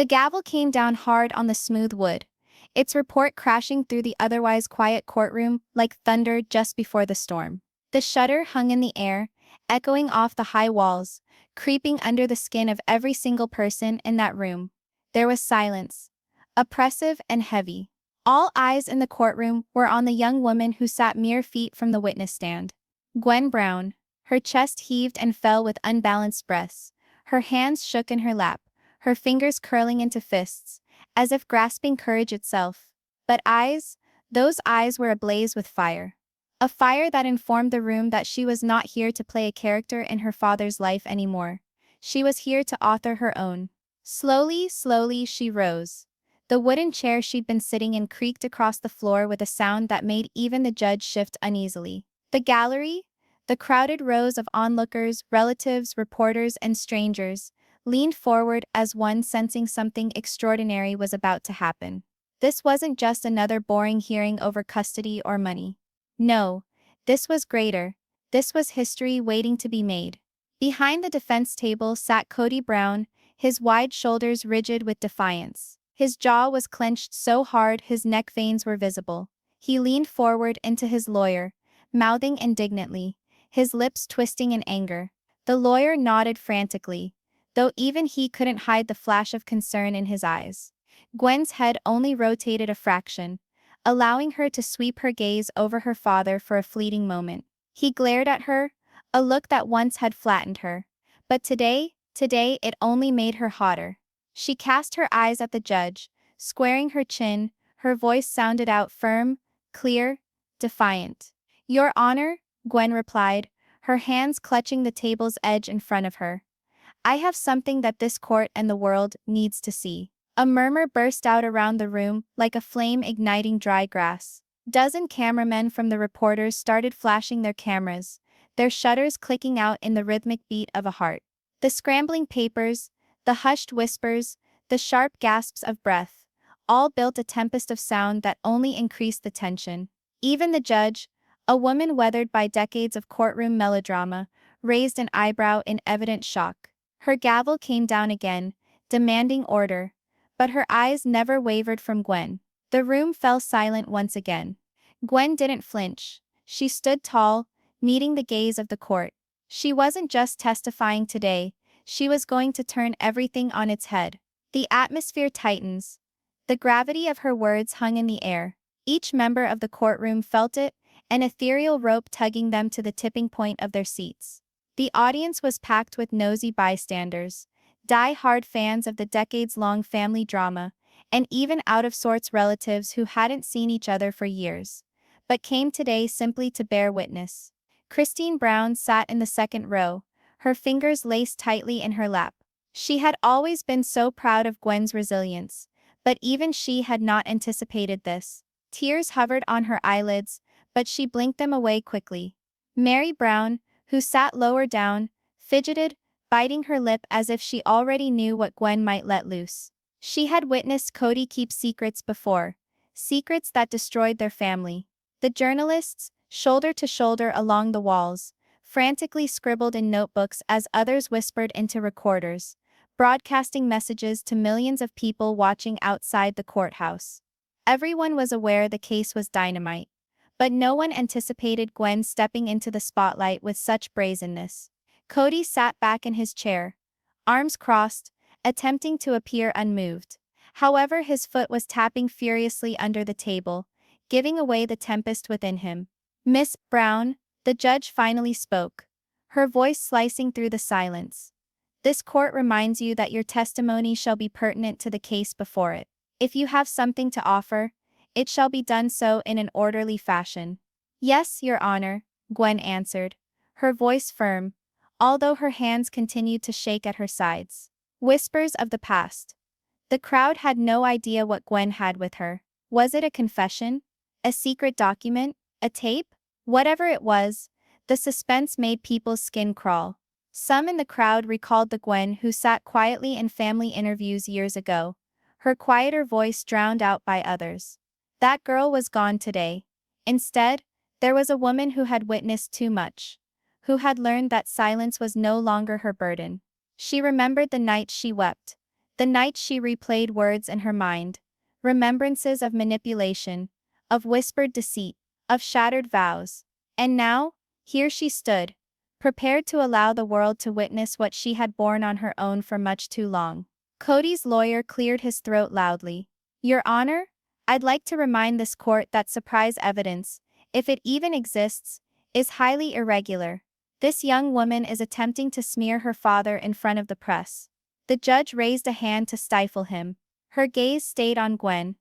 The gavel came down hard on the smooth wood, its report crashing through the otherwise quiet courtroom like thunder just before the storm. The shudder hung in the air, echoing off the high walls, creeping under the skin of every single person in that room. There was silence, oppressive and heavy. All eyes in the courtroom were on the young woman who sat mere feet from the witness stand. Gwen Brown. Her chest heaved and fell with unbalanced breaths. Her hands shook in her lap, her fingers curling into fists, as if grasping courage itself. But those eyes were ablaze with fire. A fire that informed the room that she was not here to play a character in her father's life anymore. She was here to author her own. Slowly she rose. The wooden chair she'd been sitting in creaked across the floor with a sound that made even the judge shift uneasily. The gallery, the crowded rows of onlookers, relatives, reporters, and strangers, leaned forward as one sensing something extraordinary was about to happen. This wasn't just another boring hearing over custody or money. No, this was greater. This was history waiting to be made. Behind the defense table sat Kody Brown, his wide shoulders rigid with defiance. His jaw was clenched so hard his neck veins were visible. He leaned forward into his lawyer, mouthing indignantly, his lips twisting in anger. The lawyer nodded frantically, though even he couldn't hide the flash of concern in his eyes. Gwen's head only rotated a fraction, allowing her to sweep her gaze over her father for a fleeting moment. He glared at her, a look that once had flattened her. But today it only made her hotter. She cast her eyes at the judge, squaring her chin, her voice sounded out firm, clear, defiant. "Your Honor," Gwen replied, her hands clutching the table's edge in front of her. "I have something that this court and the world needs to see." A murmur burst out around the room like a flame igniting dry grass. Dozen cameramen from the reporters started flashing their cameras, their shutters clicking out in the rhythmic beat of a heart. The scrambling papers, the hushed whispers, the sharp gasps of breath, all built a tempest of sound that only increased the tension. Even the judge, a woman weathered by decades of courtroom melodrama, raised an eyebrow in evident shock. Her gavel came down again, demanding order, but her eyes never wavered from Gwen. The room fell silent once again. Gwen didn't flinch. She stood tall, meeting the gaze of the court. She wasn't just testifying today, she was going to turn everything on its head. The atmosphere tightens. The gravity of her words hung in the air. Each member of the courtroom felt it, an ethereal rope tugging them to the tipping point of their seats. The audience was packed with nosy bystanders, die-hard fans of the decades-long family drama, and even out-of-sorts relatives who hadn't seen each other for years, but came today simply to bear witness. Christine Brown sat in the second row, her fingers laced tightly in her lap. She had always been so proud of Gwen's resilience, but even she had not anticipated this. Tears hovered on her eyelids, but she blinked them away quickly. Mary Brown, who sat lower down, fidgeted, biting her lip as if she already knew what Gwen might let loose. She had witnessed Kody keep secrets before, secrets that destroyed their family. The journalists, shoulder to shoulder along the walls, frantically scribbled in notebooks as others whispered into recorders, broadcasting messages to millions of people watching outside the courthouse. Everyone was aware the case was dynamite, but no one anticipated Gwen stepping into the spotlight with such brazenness. Kody sat back in his chair, arms crossed, attempting to appear unmoved. However, his foot was tapping furiously under the table, giving away the tempest within him. "Miss Brown," the judge finally spoke, her voice slicing through the silence. "This court reminds you that your testimony shall be pertinent to the case before it. If you have something to offer, it shall be done so in an orderly fashion." "Yes, Your Honor," Gwen answered, her voice firm, although her hands continued to shake at her sides. Whispers of the past. The crowd had no idea what Gwen had with her. Was it a confession? A secret document? A tape? Whatever it was, the suspense made people's skin crawl. Some in the crowd recalled the Gwen who sat quietly in family interviews years ago, her quieter voice drowned out by others. That girl was gone today. Instead, there was a woman who had witnessed too much, who had learned that silence was no longer her burden. She remembered the night she wept, The night she replayed words in her mind. Remembrances of manipulation, of whispered deceit, of shattered vows. And now, here she stood, prepared to allow the world to witness what she had borne on her own for much too long. Kody's lawyer cleared his throat loudly. Your Honor, I'd like to remind this court that surprise evidence, if it even exists, is highly irregular. This young woman is attempting to smear her father in front of the press. The judge raised a hand to stifle him. Her gaze stayed on Gwen.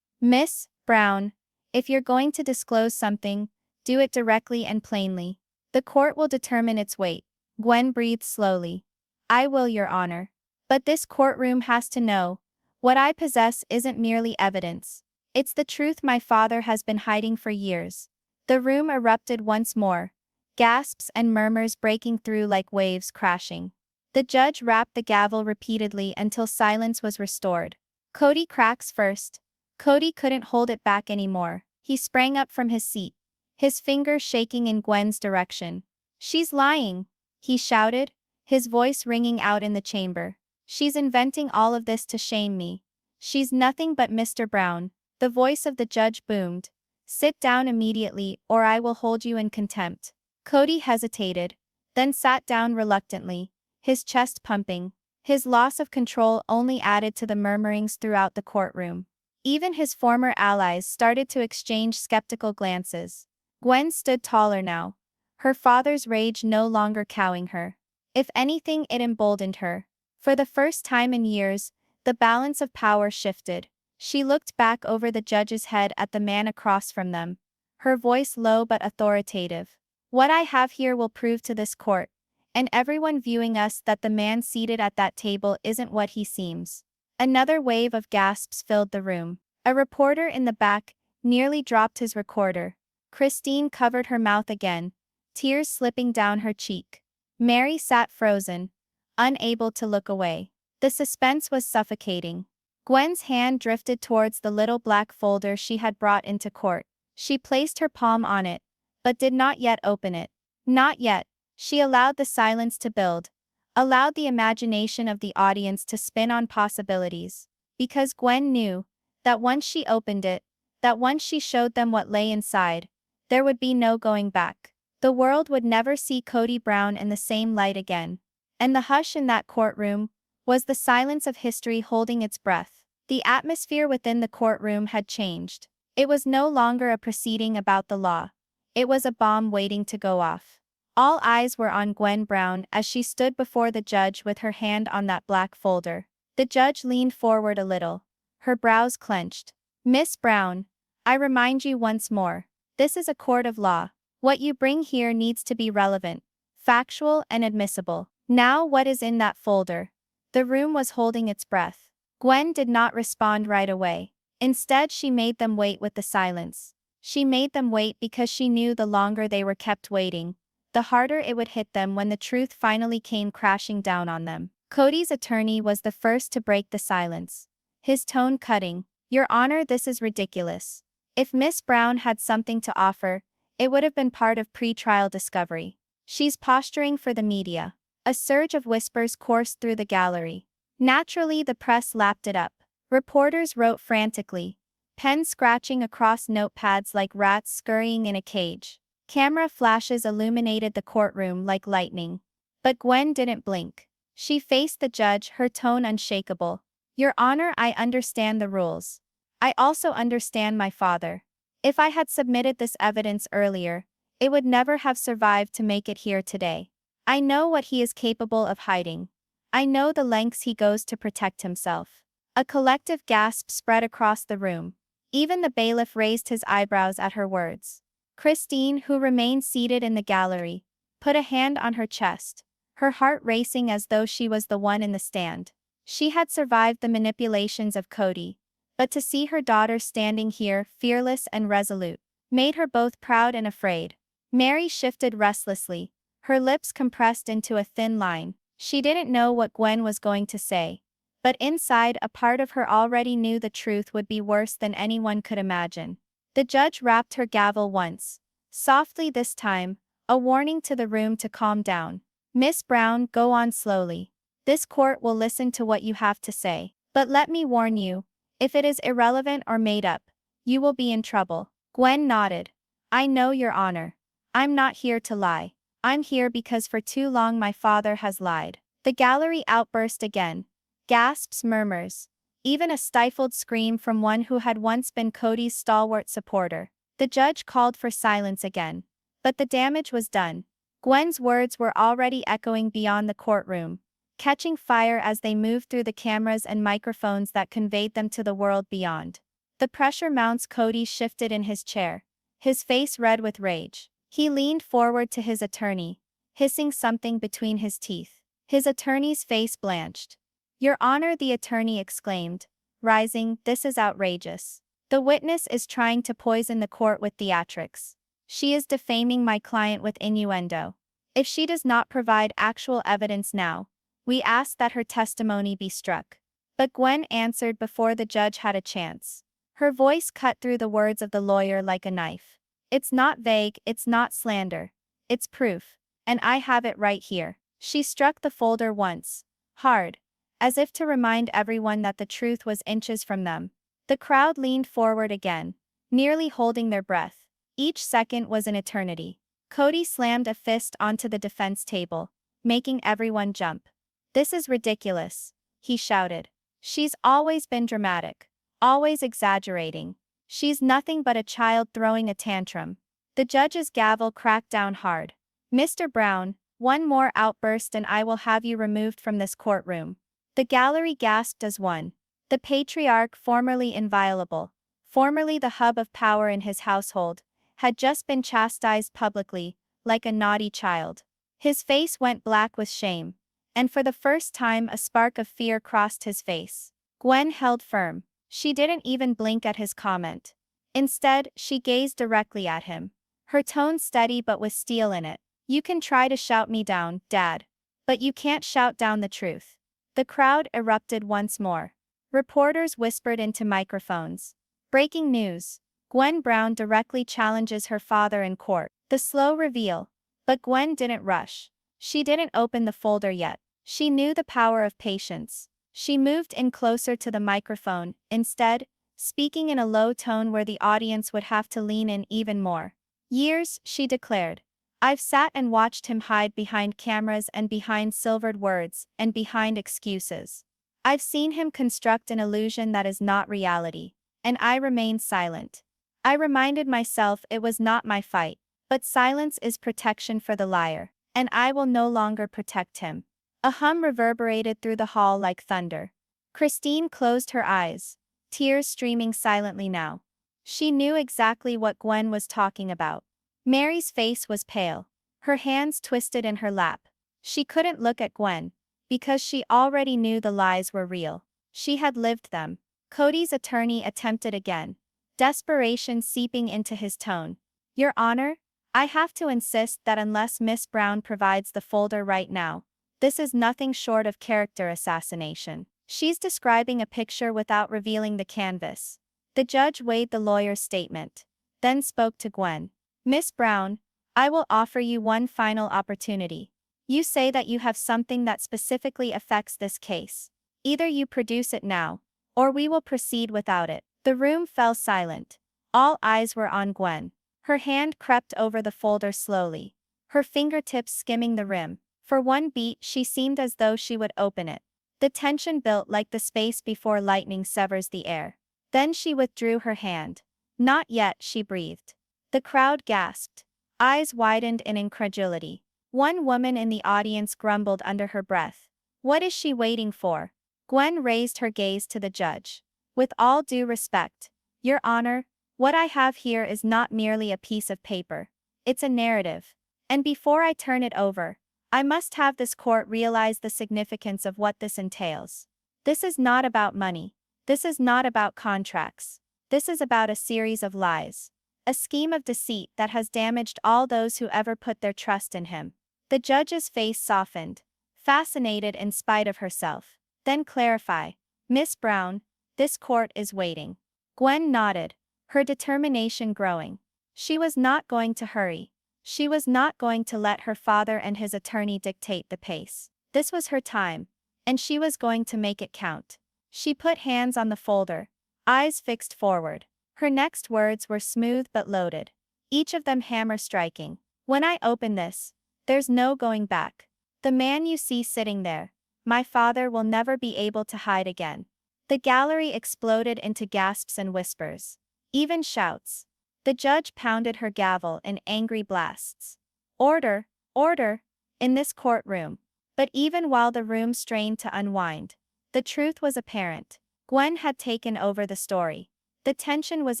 Miss Brown, if you're going to disclose something, do it directly and plainly. The court will determine its weight. Gwen breathed slowly. I will, Your Honor. But this courtroom has to know. What I possess isn't merely evidence. It's the truth my father has been hiding for years. The room erupted once more, gasps and murmurs breaking through like waves crashing. The judge rapped the gavel repeatedly until silence was restored. Kody cracks first. Kody couldn't hold it back anymore. He sprang up from his seat, his finger shaking in Gwen's direction. She's lying, he shouted, his voice ringing out in the chamber. She's inventing all of this to shame me. She's nothing but Mr. Brown. The voice of the judge boomed. Sit down immediately or I will hold you in contempt. Kody hesitated, then sat down reluctantly, his chest pumping. His loss of control only added to the murmurings throughout the courtroom. Even his former allies started to exchange skeptical glances. Gwen stood taller now, her father's rage no longer cowing her. If anything, it emboldened her. For the first time in years, the balance of power shifted. She looked back over the judge's head at the man across from them, her voice low but authoritative. What I have here will prove to this court, and everyone viewing us, that the man seated at that table isn't what he seems. Another wave of gasps filled the room. A reporter in the back nearly dropped his recorder. Christine covered her mouth again, tears slipping down her cheek. Mary sat frozen, unable to look away. The suspense was suffocating. Gwen's hand drifted towards the little black folder she had brought into court. She placed her palm on it, but did not yet open it. Not yet. She allowed the silence to build, allowed the imagination of the audience to spin on possibilities. Because Gwen knew that once she opened it, that once she showed them what lay inside, there would be no going back. The world would never see Kody Brown in the same light again. And the hush in that courtroom was the silence of history holding its breath. The atmosphere within the courtroom had changed. It was no longer a proceeding about the law. It was a bomb waiting to go off. All eyes were on Gwen Brown as she stood before the judge with her hand on that black folder. The judge leaned forward a little, her brows clenched. Miss Brown, I remind you once more, this is a court of law. What you bring here needs to be relevant, factual and admissible. Now what is in that folder? The room was holding its breath. Gwen did not respond right away. Instead, she made them wait with the silence. She made them wait because she knew the longer they were kept waiting, the harder it would hit them when the truth finally came crashing down on them. Kody's attorney was the first to break the silence, his tone cutting. Your Honor, this is ridiculous. If Miss Brown had something to offer, it would have been part of pre-trial discovery. She's posturing for the media. A surge of whispers coursed through the gallery. Naturally, the press lapped it up. Reporters wrote frantically, pens scratching across notepads like rats scurrying in a cage. Camera flashes illuminated the courtroom like lightning. But Gwen didn't blink. She faced the judge, her tone unshakable. Your Honor, I understand the rules. I also understand my father. If I had submitted this evidence earlier, it would never have survived to make it here today. I know what he is capable of hiding. I know the lengths he goes to protect himself. A collective gasp spread across the room. Even the bailiff raised his eyebrows at her words. Christine, who remained seated in the gallery, put a hand on her chest, her heart racing as though she was the one in the stand. She had survived the manipulations of Kody, but to see her daughter standing here, fearless and resolute, made her both proud and afraid. Mary shifted restlessly, her lips compressed into a thin line. She didn't know what Gwen was going to say, but inside a part of her already knew the truth would be worse than anyone could imagine. The judge rapped her gavel once, softly this time, a warning to the room to calm down. Miss Brown, go on slowly. This court will listen to what you have to say. But let me warn you, if it is irrelevant or made up, you will be in trouble. Gwen nodded. I know, Your Honor. I'm not here to lie. I'm here because for too long my father has lied. The gallery outburst again. Gasps, murmurs. Even a stifled scream from one who had once been Kody's stalwart supporter. The judge called for silence again. But the damage was done. Gwen's words were already echoing beyond the courtroom, catching fire as they moved through the cameras and microphones that conveyed them to the world beyond. The pressure mounts. Kody shifted in his chair, his face red with rage. He leaned forward to his attorney, hissing something between his teeth. His attorney's face blanched. Your Honor, the attorney exclaimed, rising, this is outrageous. The witness is trying to poison the court with theatrics. She is defaming my client with innuendo. If she does not provide actual evidence now, we ask that her testimony be struck. But Gwen answered before the judge had a chance. Her voice cut through the words of the lawyer like a knife. It's not vague, it's not slander. It's proof. And I have it right here. She struck the folder once, hard, as if to remind everyone that the truth was inches from them. The crowd leaned forward again, nearly holding their breath. Each second was an eternity. Kody slammed a fist onto the defense table, making everyone jump. This is ridiculous, he shouted. She's always been dramatic, always exaggerating. She's nothing but a child throwing a tantrum. The judge's gavel cracked down hard. Mr. Brown, one more outburst and I will have you removed from this courtroom. The gallery gasped as one. The patriarch, formerly inviolable, formerly the hub of power in his household, had just been chastised publicly, like a naughty child. His face went black with shame, and for the first time a spark of fear crossed his face. Gwen held firm. She didn't even blink at his comment. Instead, she gazed directly at him, her tone steady but with steel in it. You can try to shout me down, Dad, but you can't shout down the truth. The crowd erupted once more. Reporters whispered into microphones. Breaking news. Gwen Brown directly challenges her father in court. The slow reveal. But Gwen didn't rush. She didn't open the folder yet. She knew the power of patience. She moved in closer to the microphone, instead, speaking in a low tone where the audience would have to lean in even more. Years, she declared. I've sat and watched him hide behind cameras and behind silvered words and behind excuses. I've seen him construct an illusion that is not reality, and I remained silent. I reminded myself it was not my fight, but silence is protection for the liar, and I will no longer protect him. A hum reverberated through the hall like thunder. Christine closed her eyes, tears streaming silently now. She knew exactly what Gwen was talking about. Mary's face was pale, her hands twisted in her lap. She couldn't look at Gwen, because she already knew the lies were real. She had lived them. Kody's attorney attempted again, desperation seeping into his tone. Your Honor, I have to insist that unless Miss Brown provides the folder right now, this is nothing short of character assassination. She's describing a picture without revealing the canvas. The judge weighed the lawyer's statement, then spoke to Gwen. Miss Brown, I will offer you one final opportunity. You say that you have something that specifically affects this case. Either you produce it now, or we will proceed without it. The room fell silent. All eyes were on Gwen. Her hand crept over the folder slowly, her fingertips skimming the rim. For one beat she seemed as though she would open it. The tension built like the space before lightning severs the air. Then she withdrew her hand. Not yet, she breathed. The crowd gasped. Eyes widened in incredulity. One woman in the audience grumbled under her breath. What is she waiting for? Gwen raised her gaze to the judge. With all due respect, Your Honor, what I have here is not merely a piece of paper. It's a narrative. And before I turn it over, I must have this court realize the significance of what this entails. This is not about money. This is not about contracts. This is about a series of lies. A scheme of deceit that has damaged all those who ever put their trust in him. The judge's face softened, fascinated in spite of herself. Then clarify. Miss Brown, this court is waiting. Gwen nodded, her determination growing. She was not going to hurry. She was not going to let her father and his attorney dictate the pace. This was her time, and she was going to make it count. She put hands on the folder, eyes fixed forward. Her next words were smooth but loaded, each of them hammer striking. When I open this, there's no going back. The man you see sitting there, my father, will never be able to hide again. The gallery exploded into gasps and whispers, even shouts. The judge pounded her gavel in angry blasts. Order, order, in this courtroom. But even while the room strained to unwind, the truth was apparent. Gwen had taken over the story. The tension was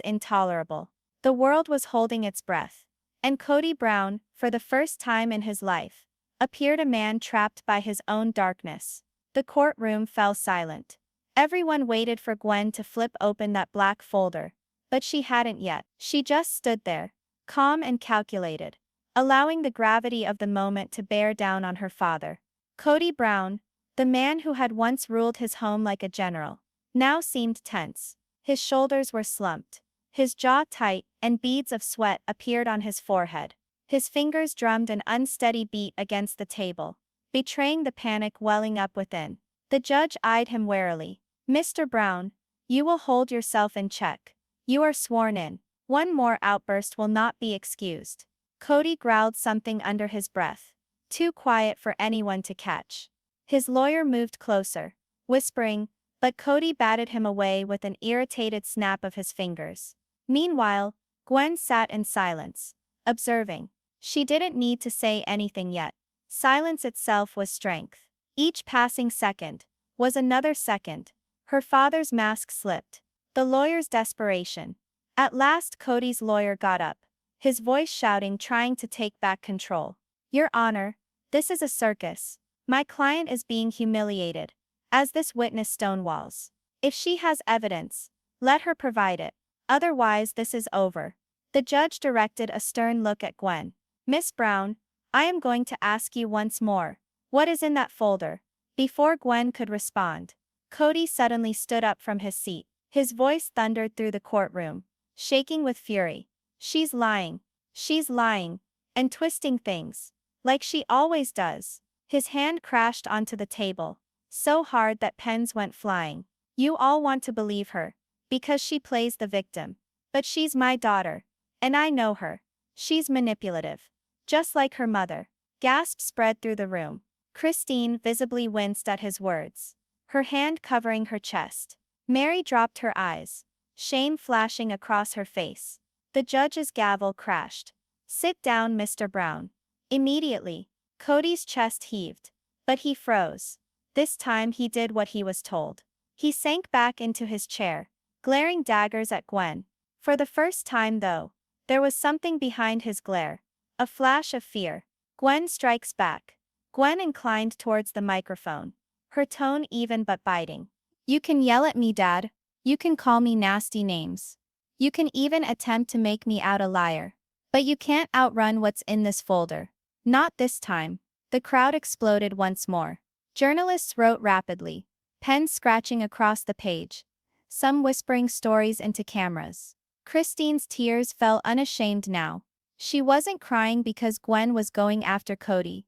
intolerable. The world was holding its breath. And Kody Brown, for the first time in his life, appeared a man trapped by his own darkness. The courtroom fell silent. Everyone waited for Gwen to flip open that black folder, but she hadn't yet. She just stood there, calm and calculated, allowing the gravity of the moment to bear down on her father. Kody Brown, the man who had once ruled his home like a general, now seemed tense. His shoulders were slumped, his jaw tight, and beads of sweat appeared on his forehead. His fingers drummed an unsteady beat against the table, betraying the panic welling up within. The judge eyed him warily. "Mr. Brown, you will hold yourself in check. You are sworn in. One more outburst will not be excused." Kody growled something under his breath, too quiet for anyone to catch. His lawyer moved closer, whispering, but Kody batted him away with an irritated snap of his fingers. Meanwhile, Gwen sat in silence, observing. She didn't need to say anything yet. Silence itself was strength. Each passing second was another second. Her father's mask slipped. The lawyer's desperation. At last Kody's lawyer got up, his voice shouting, trying to take back control. "Your Honor, this is a circus. My client is being humiliated, as this witness stonewalls. If she has evidence, let her provide it. Otherwise this is over." The judge directed a stern look at Gwen. "Miss Brown, I am going to ask you once more, what is in that folder?" Before Gwen could respond, Kody suddenly stood up from his seat. His voice thundered through the courtroom, shaking with fury. She's lying, and twisting things, like she always does." His hand crashed onto the table, so hard that pens went flying. "You all want to believe her, because she plays the victim. But she's my daughter, and I know her. She's manipulative, just like her mother." Gasps spread through the room. Christine visibly winced at his words, her hand covering her chest. Mary dropped her eyes, shame flashing across her face. The judge's gavel crashed. "Sit down, Mr. Brown." Immediately, Kody's chest heaved, but he froze. This time he did what he was told. He sank back into his chair, glaring daggers at Gwen. For the first time though, there was something behind his glare. A flash of fear. "Gwen strikes back." Gwen inclined towards the microphone, her tone even but biting. "You can yell at me, Dad. You can call me nasty names. You can even attempt to make me out a liar. But you can't outrun what's in this folder. Not this time." The crowd exploded once more. Journalists wrote rapidly, pens scratching across the page, some whispering stories into cameras. Christine's tears fell unashamed now. She wasn't crying because Gwen was going after Kody.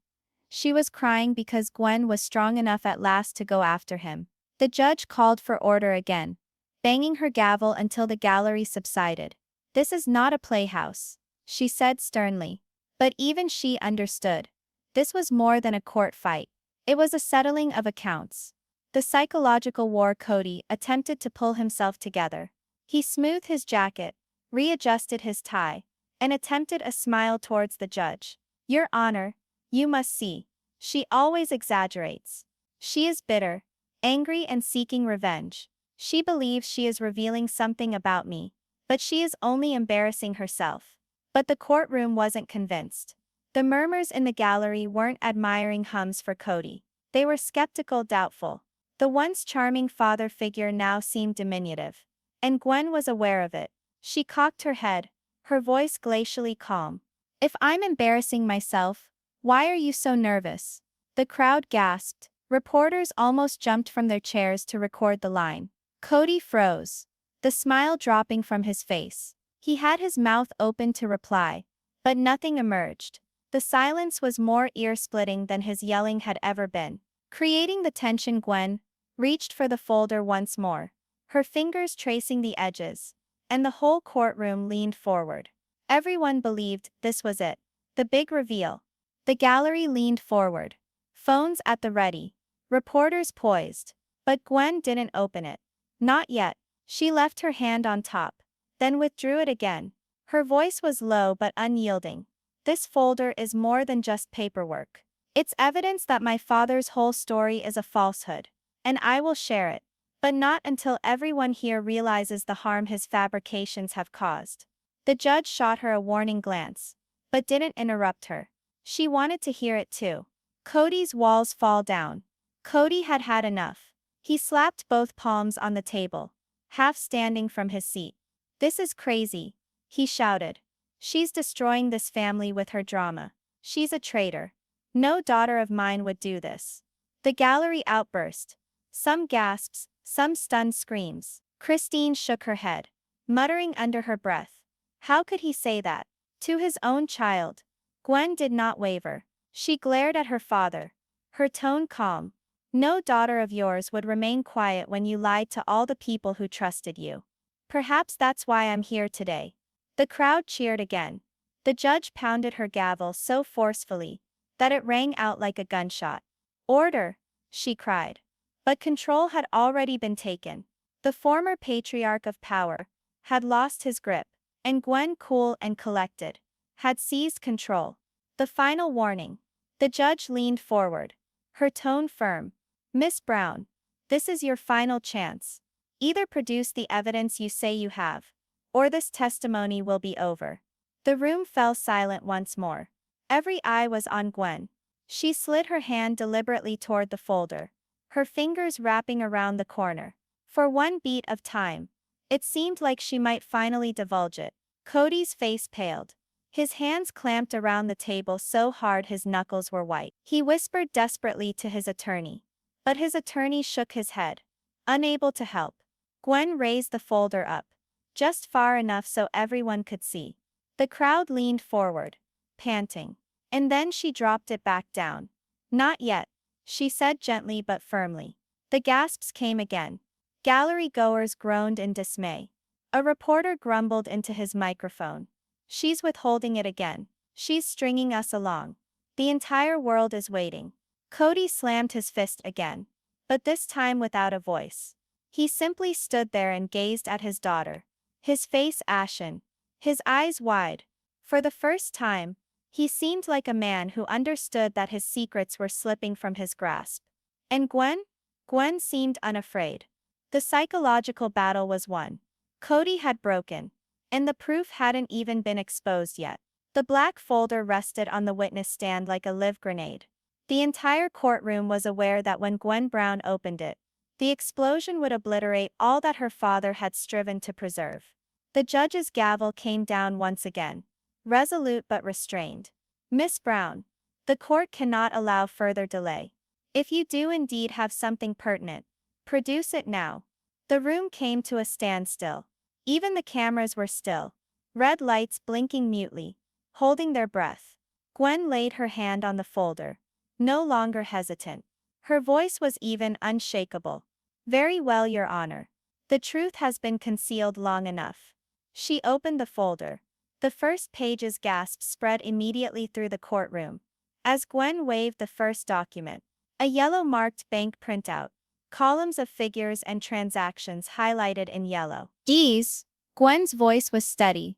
She was crying because Gwen was strong enough at last to go after him. The judge called for order again, banging her gavel until the gallery subsided. "This is not a playhouse," she said sternly. But even she understood. This was more than a court fight. It was a settling of accounts. The psychological war. Kody attempted to pull himself together. He smoothed his jacket, readjusted his tie, and attempted a smile towards the judge. "Your Honor, you must see. She always exaggerates. She is bitter, angry, and seeking revenge. She believes she is revealing something about me, but she is only embarrassing herself." But the courtroom wasn't convinced. The murmurs in the gallery weren't admiring hums for Kody. They were skeptical, doubtful. The once charming father figure now seemed diminutive. And Gwen was aware of it. She cocked her head, her voice glacially calm. "If I'm embarrassing myself, why are you so nervous?" The crowd gasped. Reporters almost jumped from their chairs to record the line. Kody froze, the smile dropping from his face. He had his mouth open to reply, but nothing emerged. The silence was more ear-splitting than his yelling had ever been. Creating the tension, Gwen reached for the folder once more, her fingers tracing the edges, and the whole courtroom leaned forward. Everyone believed this was it. The big reveal. The gallery leaned forward. Phones at the ready. Reporters poised. But Gwen didn't open it. Not yet. She left her hand on top, then withdrew it again. Her voice was low but unyielding. This folder is more than just paperwork. It's evidence that my father's whole story is a falsehood. And I will share it. But not until everyone here realizes the harm his fabrications have caused. The judge shot her a warning glance, but didn't interrupt her. She wanted to hear it too. Kody's walls fall down. Kody had had enough. He slapped both palms on the table, half standing from his seat. "This is crazy," he shouted. "She's destroying this family with her drama. She's a traitor. No daughter of mine would do this." The gallery outburst. Some gasps, some stunned screams. Christine shook her head, muttering under her breath. How could he say that? To his own child. Gwen did not waver. She glared at her father, her tone calm. "No daughter of yours would remain quiet when you lied to all the people who trusted you. Perhaps that's why I'm here today." The crowd cheered again. The judge pounded her gavel so forcefully that it rang out like a gunshot. "Order!" she cried. But control had already been taken. The former patriarch of power had lost his grip, and Gwen, cool and collected, had seized control. The final warning. The judge leaned forward, her tone firm. "Miss Brown, this is your final chance. Either produce the evidence you say you have, or this testimony will be over." The room fell silent once more. Every eye was on Gwen. She slid her hand deliberately toward the folder, her fingers wrapping around the corner. For one beat of time, it seemed like she might finally divulge it. Kody's face paled. His hands clamped around the table so hard his knuckles were white. He whispered desperately to his attorney. But his attorney shook his head, unable to help. Gwen raised the folder up, just far enough so everyone could see. The crowd leaned forward, panting. And then she dropped it back down. "Not yet," she said gently but firmly. The gasps came again. Gallery goers groaned in dismay. A reporter grumbled into his microphone. "She's withholding it again. She's stringing us along. The entire world is waiting." Kody slammed his fist again, but this time without a voice. He simply stood there and gazed at his daughter, his face ashen, his eyes wide. For the first time, he seemed like a man who understood that his secrets were slipping from his grasp. And Gwen? Gwen seemed unafraid. The psychological battle was won. Kody had broken, and the proof hadn't even been exposed yet. The black folder rested on the witness stand like a live grenade. The entire courtroom was aware that when Gwen Brown opened it, the explosion would obliterate all that her father had striven to preserve. The judge's gavel came down once again, resolute but restrained. "Miss Brown, the court cannot allow further delay. If you do indeed have something pertinent, produce it now." The room came to a standstill. Even the cameras were still, red lights blinking mutely, holding their breath. Gwen laid her hand on the folder, no longer hesitant. Her voice was even unshakable. "Very well, Your Honor. The truth has been concealed long enough." She opened the folder. The first page's gasp spread immediately through the courtroom. As Gwen waved the first document, a yellow-marked bank printout, columns of figures and transactions highlighted in yellow. "These," Gwen's voice was steady,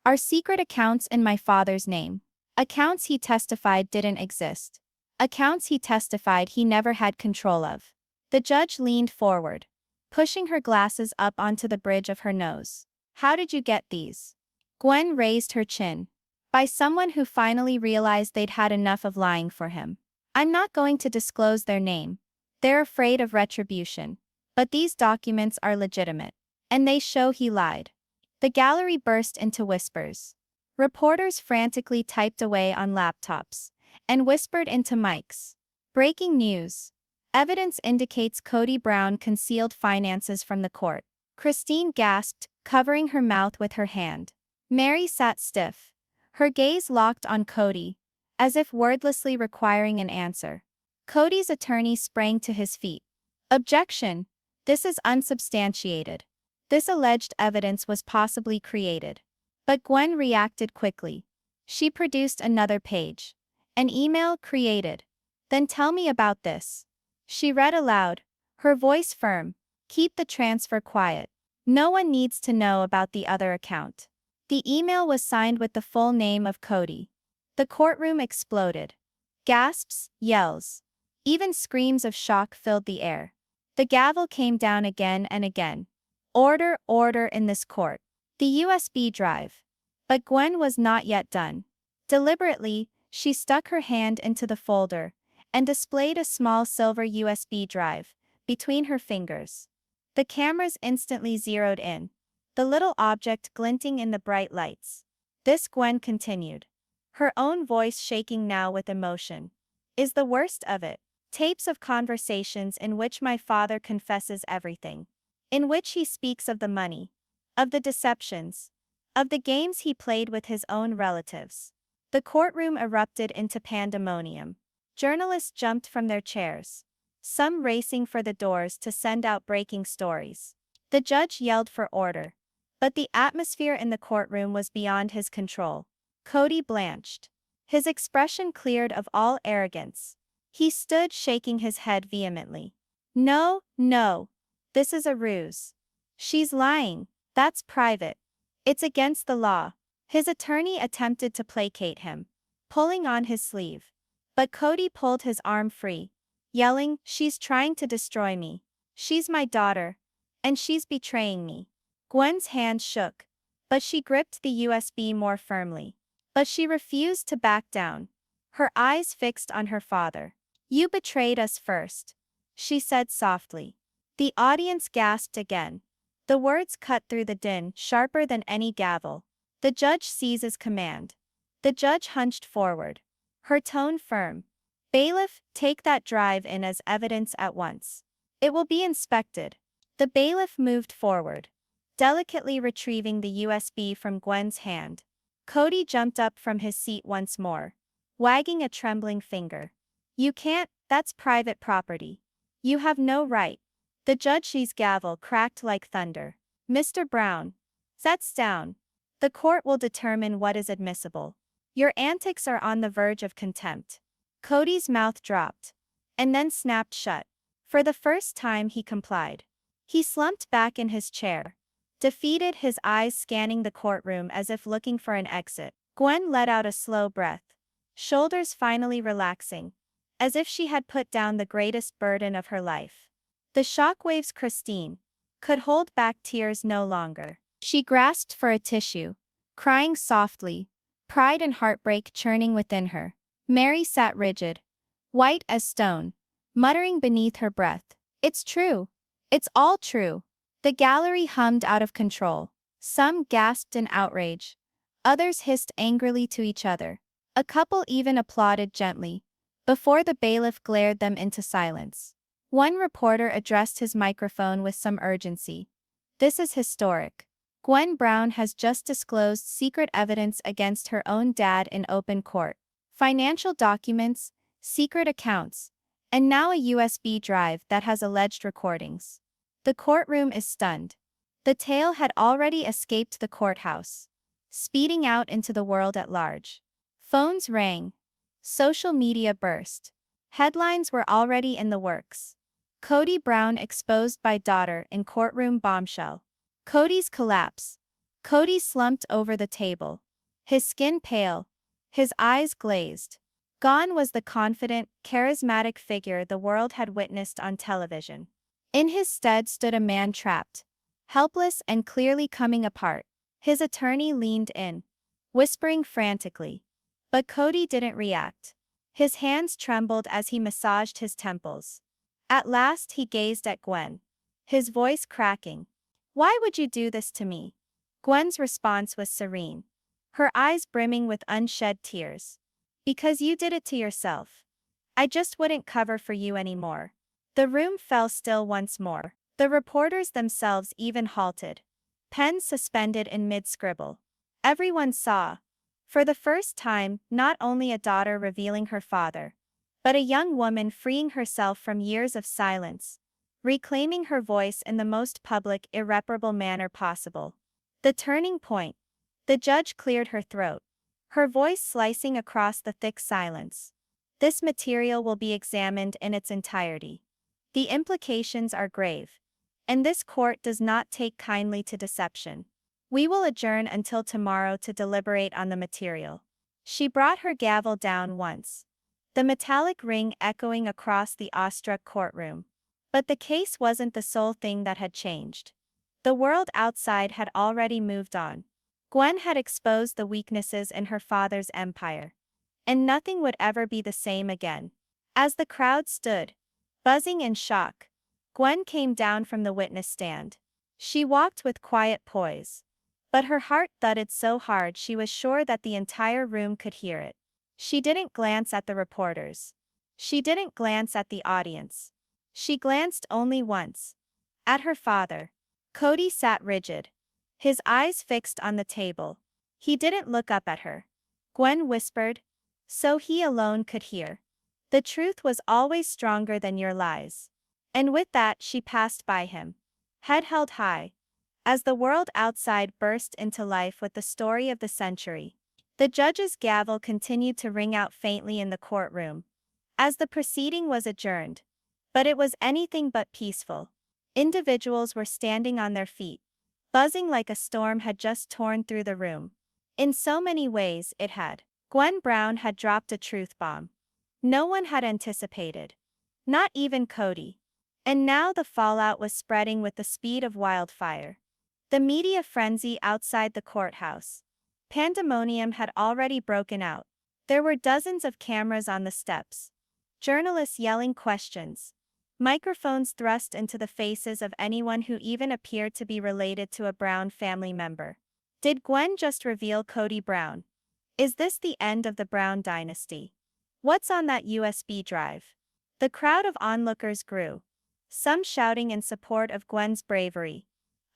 "are secret accounts in my father's name. Accounts he testified didn't exist. Accounts he testified he never had control of." The judge leaned forward, pushing her glasses up onto the bridge of her nose. "How did you get these?" Gwen raised her chin. "By someone who finally realized they'd had enough of lying for him. I'm not going to disclose their name. They're afraid of retribution. But these documents are legitimate. And they show he lied." The gallery burst into whispers. Reporters frantically typed away on laptops and whispered into mics. "Breaking news. Evidence indicates Kody Brown concealed finances from the court." Christine gasped, covering her mouth with her hand. Mary sat stiff, her gaze locked on Kody, as if wordlessly requiring an answer. Kody's attorney sprang to his feet. Objection. This is unsubstantiated. This alleged evidence was possibly created. But Gwen reacted quickly. She produced another page. An email created. Then tell me about this. She read aloud, her voice firm. Keep the transfer quiet. No one needs to know about the other account. The email was signed with the full name of Kody. The courtroom exploded. Gasps, yells, even screams of shock filled the air. The gavel came down again and again. Order, order in this court. The USB drive. But Gwen was not yet done. Deliberately, she stuck her hand into the folder and displayed a small silver USB drive between her fingers. The cameras instantly zeroed in, the little object glinting in the bright lights. This, Gwen continued, her own voice shaking now with emotion, is the worst of it. Tapes of conversations in which my father confesses everything. In which he speaks of the money, of the deceptions, of the games he played with his own relatives. The courtroom erupted into pandemonium. Journalists jumped from their chairs, some racing for the doors to send out breaking stories. The judge yelled for order. But the atmosphere in the courtroom was beyond his control. Kody blanched. His expression cleared of all arrogance. He stood shaking his head vehemently. No, no. This is a ruse. She's lying. That's private. It's against the law. His attorney attempted to placate him, pulling on his sleeve. But Kody pulled his arm free, yelling, she's trying to destroy me. She's my daughter. And she's betraying me. Gwen's hand shook, but she gripped the USB more firmly. But she refused to back down, her eyes fixed on her father. You betrayed us first, she said softly. The audience gasped again. The words cut through the din sharper than any gavel. The judge seizes command. The judge hunched forward, her tone firm. Bailiff, take that drive in as evidence at once. It will be inspected. The bailiff moved forward, delicately retrieving the USB from Gwen's hand. Kody jumped up from his seat once more, wagging a trembling finger. You can't, that's private property. You have no right. The judge's gavel cracked like thunder. Mr. Brown, sets down. The court will determine what is admissible. Your antics are on the verge of contempt. Kody's mouth dropped, and then snapped shut. For the first time he complied. He slumped back in his chair, defeated, his eyes scanning the courtroom as if looking for an exit. Gwen let out a slow breath, shoulders finally relaxing, as if she had put down the greatest burden of her life. The shockwaves Christine could hold back tears no longer. She grasped for a tissue, crying softly, pride and heartbreak churning within her. Mary sat rigid, white as stone, muttering beneath her breath, it's true. It's all true. The gallery hummed out of control. Some gasped in outrage. Others hissed angrily to each other. A couple even applauded gently, before the bailiff glared them into silence. One reporter addressed his microphone with some urgency. This is historic. Gwen Brown has just disclosed secret evidence against her own dad in open court. Financial documents, secret accounts, and now a USB drive that has alleged recordings. The courtroom is stunned. The tale had already escaped the courthouse, speeding out into the world at large. Phones rang. Social media burst. Headlines were already in the works. Kody Brown exposed by daughter in courtroom bombshell. Kody's collapse. Kody slumped over the table, his skin pale, his eyes glazed. Gone was the confident, charismatic figure the world had witnessed on television. In his stead stood a man trapped, helpless and clearly coming apart. His attorney leaned in, whispering frantically. But Kody didn't react. His hands trembled as he massaged his temples. At last he gazed at Gwen, his voice cracking. Why would you do this to me? Gwen's response was serene, her eyes brimming with unshed tears. Because you did it to yourself. I just wouldn't cover for you anymore. The room fell still once more. The reporters themselves even halted, pens suspended in mid-scribble. Everyone saw, for the first time, not only a daughter revealing her father, but a young woman freeing herself from years of silence, reclaiming her voice in the most public, irreparable manner possible. The turning point. The judge cleared her throat, her voice slicing across the thick silence. This material will be examined in its entirety. The implications are grave, and this court does not take kindly to deception. We will adjourn until tomorrow to deliberate on the material. She brought her gavel down once, the metallic ring echoing across the awestruck courtroom. But the case wasn't the sole thing that had changed. The world outside had already moved on. Gwen had exposed the weaknesses in her father's empire, and nothing would ever be the same again. As the crowd stood, buzzing in shock, Gwen came down from the witness stand. She walked with quiet poise, but her heart thudded so hard she was sure that the entire room could hear it. She didn't glance at the reporters. She didn't glance at the audience. She glanced only once. At her father. Kody sat rigid, his eyes fixed on the table. He didn't look up at her. Gwen whispered, so he alone could hear. The truth was always stronger than your lies. And with that she passed by him, head held high, as the world outside burst into life with the story of the century. The judge's gavel continued to ring out faintly in the courtroom, as the proceeding was adjourned. But it was anything but peaceful. Individuals were standing on their feet, buzzing like a storm had just torn through the room. In so many ways it had. Gwen Brown had dropped a truth bomb. No one had anticipated. Not even Kody. And now the fallout was spreading with the speed of wildfire. The media frenzy outside the courthouse. Pandemonium had already broken out. There were dozens of cameras on the steps. Journalists yelling questions. Microphones thrust into the faces of anyone who even appeared to be related to a Brown family member. Did Gwen just reveal Kody Brown? Is this the end of the Brown dynasty? What's on that USB drive? The crowd of onlookers grew, some shouting in support of Gwen's bravery,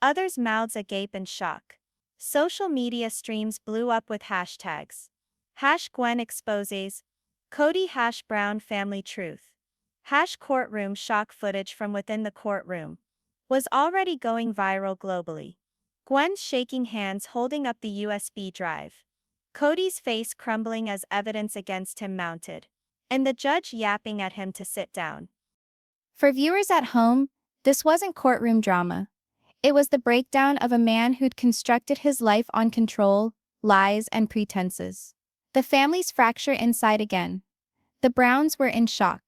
others mouths agape in shock. Social media streams blew up with hashtags. #GwenExposes, Kody #Brown Family Truth. #Courtroom shock footage from within the courtroom was already going viral globally. Gwen's shaking hands holding up the USB drive. Kody's face crumbling as evidence against him mounted. And the judge yapping at him to sit down. For viewers at home, this wasn't courtroom drama. It was the breakdown of a man who'd constructed his life on control, lies, and pretenses. The family's fracture inside again. The Browns were in shock.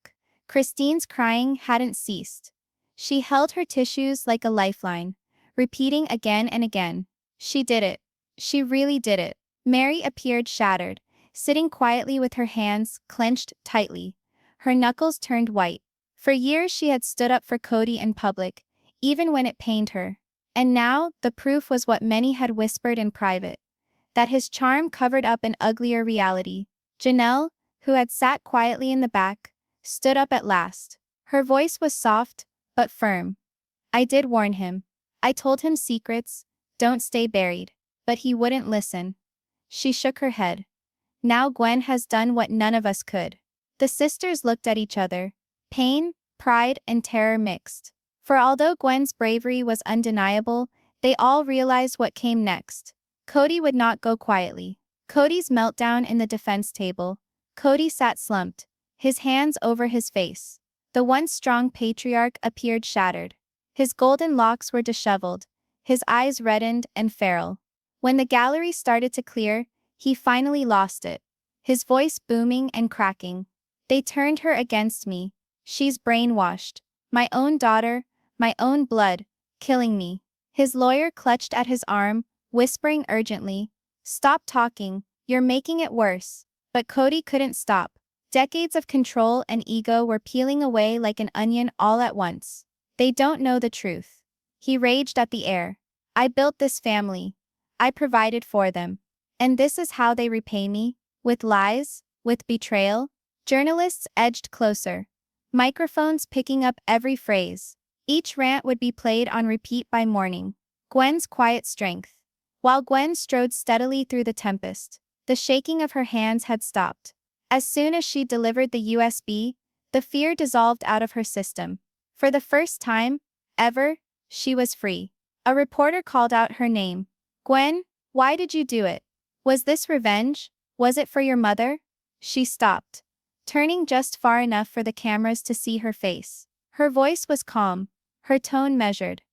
Christine's crying hadn't ceased. She held her tissues like a lifeline, repeating again and again, "She did it. She really did it." Mary appeared shattered, sitting quietly with her hands clenched tightly, her knuckles turned white. For years she had stood up for Kody in public, even when it pained her. And now, the proof was what many had whispered in private, that his charm covered up an uglier reality. Janelle, who had sat quietly in the back, stood up at last. Her voice was soft, but firm. "I did warn him. I told him secrets, don't stay buried." But he wouldn't listen. She shook her head. "Now Gwen has done what none of us could." The sisters looked at each other. Pain, pride, and terror mixed. For although Gwen's bravery was undeniable, they all realized what came next. Kody would not go quietly. Kody's meltdown in the defense table. Kody sat slumped, his hands over his face. The once strong patriarch appeared shattered. His golden locks were disheveled, his eyes reddened and feral. When the gallery started to clear, he finally lost it, his voice booming and cracking. "They turned her against me. She's brainwashed. My own daughter, my own blood, killing me." His lawyer clutched at his arm, whispering urgently, "Stop talking, you're making it worse." But Kody couldn't stop. Decades of control and ego were peeling away like an onion all at once. "They don't know the truth." He raged at the air. "I built this family. I provided for them. And this is how they repay me? With lies? With betrayal?" Journalists edged closer, microphones picking up every phrase. Each rant would be played on repeat by morning. Gwen's quiet strength. While Gwen strode steadily through the tempest, the shaking of her hands had stopped. As soon as she delivered the USB, the fear dissolved out of her system. For the first time, ever, she was free. A reporter called out her name. Gwen, why did you do it? Was this revenge? Was it for your mother? She stopped, turning just far enough for the cameras to see her face. Her voice was calm, her tone measured.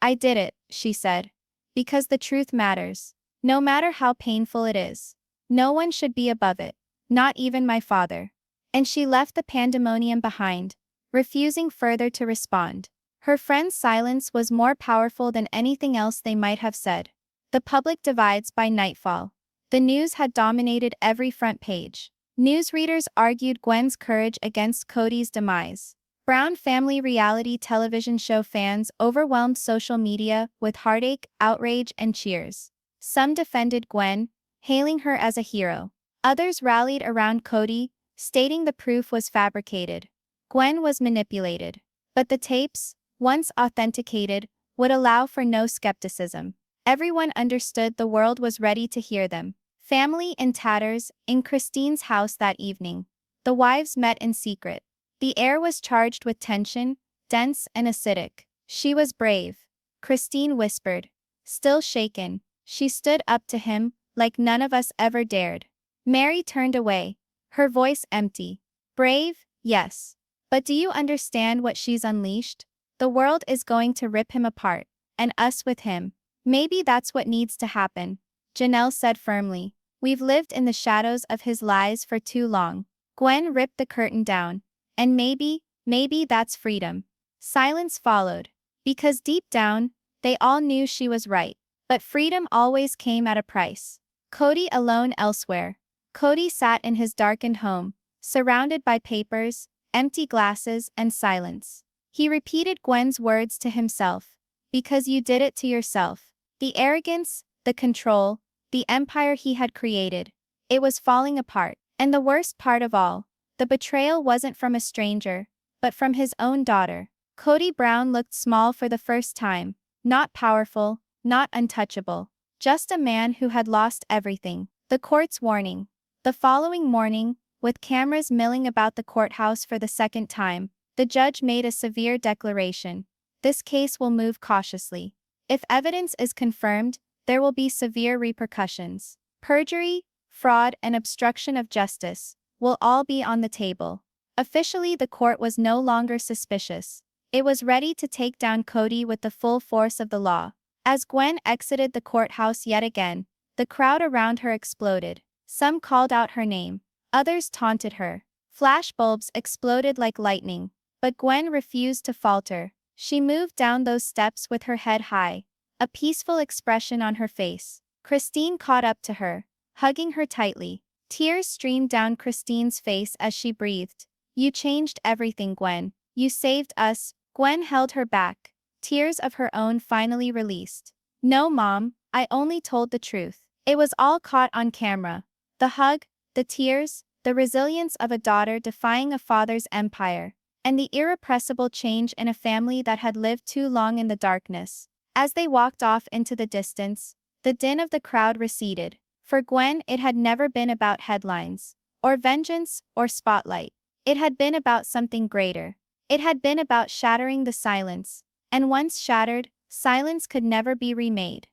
I did it, she said. Because the truth matters. No matter how painful it is. No one should be above it. Not even my father. And she left the pandemonium behind, refusing further to respond. Her friend's silence was more powerful than anything else they might have said. The public divides by nightfall. The news had dominated every front page. Newsreaders argued Gwen's courage against Kody's demise. Brown family reality television show fans overwhelmed social media with heartache, outrage, and cheers. Some defended Gwen, hailing her as a hero. Others rallied around Kody, stating the proof was fabricated. Gwen was manipulated. But the tapes, once authenticated, would allow for no skepticism. Everyone understood the world was ready to hear them. Family in tatters, in Christine's house that evening. The wives met in secret. The air was charged with tension, dense and acidic. She was brave, Christine whispered. Still shaken, she stood up to him, like none of us ever dared. Mary turned away, her voice empty. Brave, yes. But do you understand what she's unleashed? The world is going to rip him apart, and us with him. Maybe that's what needs to happen, Janelle said firmly. We've lived in the shadows of his lies for too long. Gwen ripped the curtain down. And maybe that's freedom. Silence followed. Because deep down, they all knew she was right. But freedom always came at a price. Kody alone elsewhere. Kody sat in his darkened home, surrounded by papers, empty glasses, and silence. He repeated Gwen's words to himself. Because you did it to yourself. The arrogance, the control, the empire he had created. It was falling apart. And the worst part of all, the betrayal wasn't from a stranger, but from his own daughter. Kody Brown looked small for the first time. Not powerful, not untouchable. Just a man who had lost everything. The court's warning. The following morning, with cameras milling about the courthouse for the second time, the judge made a severe declaration. This case will move cautiously. If evidence is confirmed, there will be severe repercussions. Perjury, fraud, and obstruction of justice will all be on the table. Officially, the court was no longer suspicious. It was ready to take down Kody with the full force of the law. As Gwen exited the courthouse yet again, the crowd around her exploded. Some called out her name. Others taunted her. Flashbulbs exploded like lightning. But Gwen refused to falter. She moved down those steps with her head high, a peaceful expression on her face. Christine caught up to her, hugging her tightly. Tears streamed down Christine's face as she breathed. You changed everything, Gwen. You saved us. Gwen held her back, tears of her own finally released. No, Mom, I only told the truth. It was all caught on camera. The hug, the tears, the resilience of a daughter defying a father's empire, and the irrepressible change in a family that had lived too long in the darkness. As they walked off into the distance, the din of the crowd receded. For Gwen, it had never been about headlines, or vengeance, or spotlight. It had been about something greater. It had been about shattering the silence. And once shattered, silence could never be remade.